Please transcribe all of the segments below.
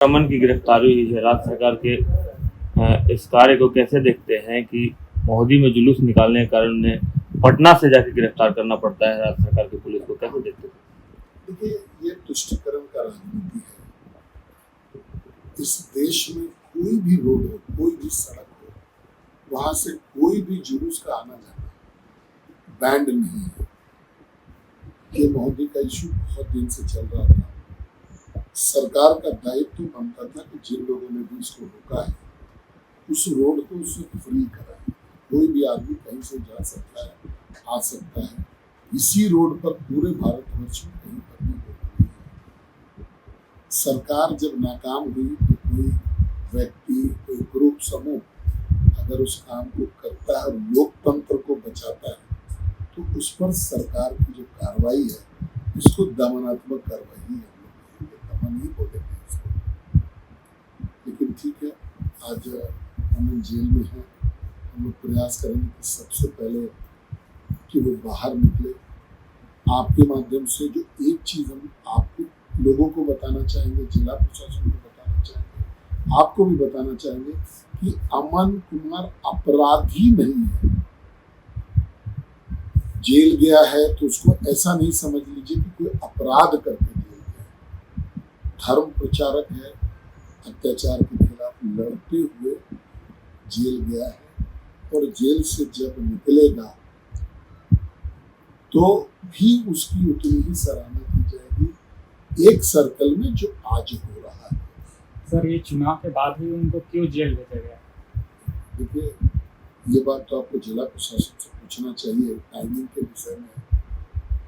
रमन की गिरफ्तारी हुई है। राज्य सरकार के इस कार्य को कैसे देखते हैं कि मोदी में जुलूस निकालने के कारण उन्हें पटना से जाकर गिरफ्तार करना पड़ता है? राज्य सरकार की पुलिस को कैसे देखते हैं? देखिए, ये तुष्टीकरण का राजनीति है। इस देश में कोई भी रोड हो, कोई भी सड़क हो, वहां से कोई भी जुलूस का आना जाना बैंड नहीं है। ये मोदी का इशू बहुत दिन से चल रहा था। सरकार का दायित्व बनता था कि जिन लोगों ने भी इसको रोका है उस रोड को उससे फ्री कराए। कोई भी आदमी कहीं से जा सकता है, आ सकता है। इसी रोड पर पूरे भारतवर्ष में कहीं पर भी रोक नहीं है। सरकार जब नाकाम हुई तो कोई व्यक्ति, कोई ग्रुप, समूह अगर उस काम को करता है और लोकतंत्र को बचाता है तो उस पर सरकार की जो कार्रवाई है इसको दमनात्मक कार्रवाई है। दमन ही बोलेंगे इसको। लेकिन ठीक है, आज हम जेल में हैं। हम लोग प्रयास करेंगे कि सबसे पहले कि वो बाहर निकले। आपके माध्यम से जो एक चीज़ हम आपको लोगों को बताना चाहेंगे, जिला प्रशासन को बताना चाहेंगे, आपको भी बताना चाहेंगे कि अमन कुमार अपराधी नहीं है। जेल गया है तो उसको ऐसा नहीं समझ लीजिए कि कोई अपराध करके जेल गया। धर्म प्रचारक है, अत्याचार के खिलाफ लड़ते हुए जेल गया है और जेल से जब निकलेगा तो भी उसकी उतनी ही सराहना की जाएगी एक सर्कल में जो आज हो रहा है। सर, ये चुनाव के बाद ही उनको क्यों जेल भेजा गया? देखिए, ये बात तो आपको जिला प्रशासन से पूछना चाहिए। टाइमिंग के विषय में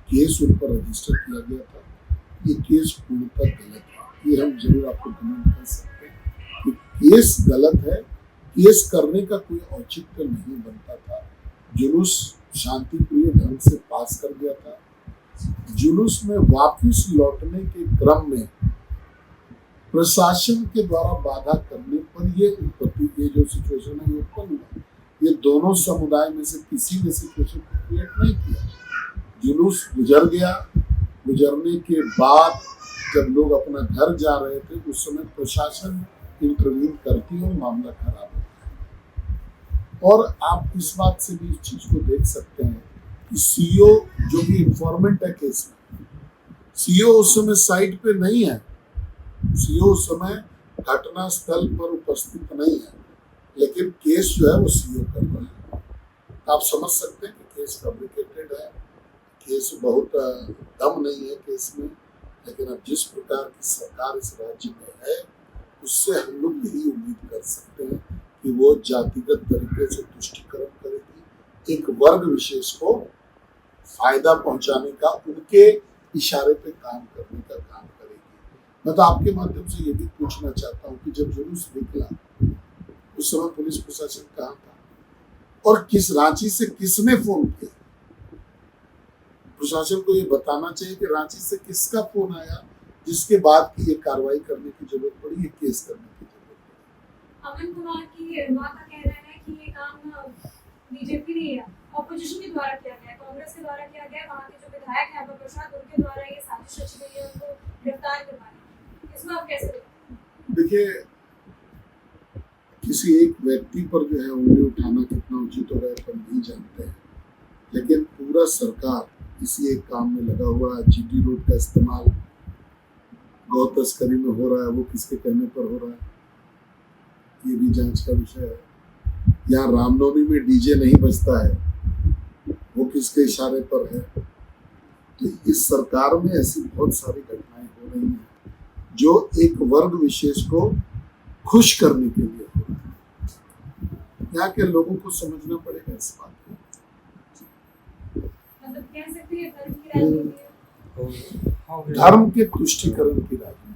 केस उन पर रजिस्टर किया गया था। ये केस पूर्णतः गलत है। ये हम जरूर आपको कमेंट कर सकते हैं कि केस गलत है। केस करने का कोई औचित्य नहीं बनता था। जुलूस शांतिप्रिय ढंग से पास कर गया था। जुलूस में वापस लौटने के क्रम में प्रशासन के द्वारा बाधा करने पर ये जो सिचुएशन है ये उत्पन्न हुआ। ये दोनों समुदाय में से किसी ने सिचुएशन को क्रिएट नहीं किया। जुलूस गुजर गया। गुजरने के बाद जब लोग अपना घर जा रहे थे उस समय प्रशासन इंटरवीन करती है और मामला खराब होता है। और आप इस बात से भी इस चीज को देख सकते हैं कि सीओ जो भी इंफॉर्मेंट है केस में, सीओ उस समय साइट पे नहीं है। सीओ उस समय घटना स्थल पर उपस्थित नहीं है, लेकिन केस जो है वो सीओ कर रहा है। आप समझ सकते हैं कि केस फैब्रिकेटेड है। केस बहुत दम नहीं है केस में। लेकिन अब जिस प्रकार की सरकार इस राज्य में है उससे हम लोग यही उम्मीद कर सकते हैं कि वो जातिगत तरीके से तुष्टीकरण करेगी, एक वर्ग विशेष को फायदा पहुंचाने का, उनके इशारे पे काम करने का काम करेगी। मैं तो आपके माध्यम से ये भी पूछना चाहता हूँ कि जब जुलूस निकला उस समय पुलिस प्रशासन कहाँ था और किस रांची से किसने फोन किया? प्रशासन को ये बताना चाहिए कि रांची से किसका फोन आया जिसके बाद की ये कार्रवाई करने की जरूरत पड़ी, ये केस करने की जरूरत पड़ी। अमन कुमार की मां का कहना है कि ये काम बीजेपी ने या ऑपोजिशन के द्वारा किया गया, कांग्रेस के द्वारा किया गया। वहाँ के जो विधायक हैं प्रसाद, उनके द्वारा ये साजिश रची गई है उनको गिरफ्तार करवाने। इसमें आप कैसे देखते? देखिए, किसी एक व्यक्ति पर जो है उंगली उठाना कितना उचित होगा अपन नहीं जानते हैं, लेकिन पूरा सरकार इसी एक काम में लगा हुआ है। जीटी रोड का इस्तेमाल गौ तस्करी में हो रहा है, वो किसके कहने पर हो रहा है ये भी जांच का विषय है। यहाँ रामनवमी में डीजे नहीं बजता है, वो किसके इशारे पर है? तो इस सरकार में ऐसी बहुत सारी घटनाएं हो रही हैं जो एक वर्ग विशेष को खुश करने के लिए हो रहा है। यहाँ के लोगों को समझना पड़ेगा इस बात को। मतलब कह सकते हैं धर्म की राजनीति है, धर्म के तुष्टीकरण की राजनीति।